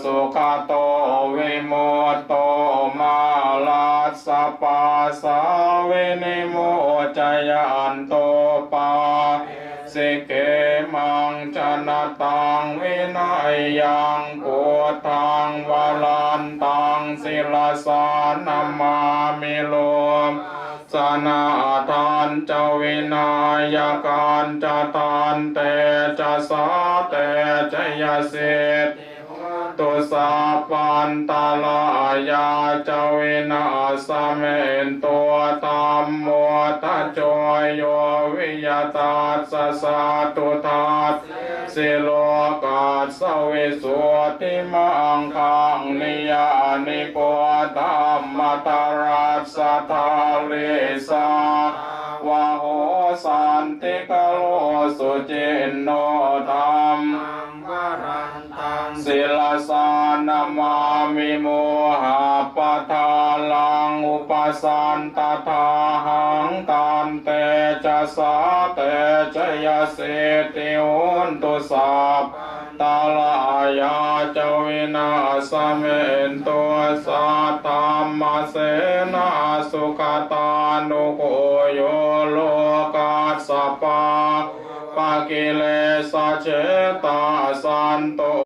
สุขโตวิมุตโตมาลัสสะปัสสะวินิโมจยันโตปาสิเกมังชนะตังวินัยยังพุทธังวลันตังศิลสานามามิโลมสนาทานเจวินายการจตานเตจะสาเตจยสิทธิตุสาปันตาลายาเจวินาสเมนตัวธรรมโมทัจโจโยวิยตาสสะตุทัสสิโลกาสวิสุทธิมังคังนิยานิโกธรรมตรัสสะทาลิสาวะโหสันติกโลสุจินโนธรรมศิลสานามามิโมหะปะทาลังอุปสันตถาหังตันเตจะสาเตจยสิทธิอุนตุสัพตาลายาเจวินาสเมนตัวสัตตมมเสนาสุขตานุโกโยโลกัสสปะปะกิเลสเจตาสันโต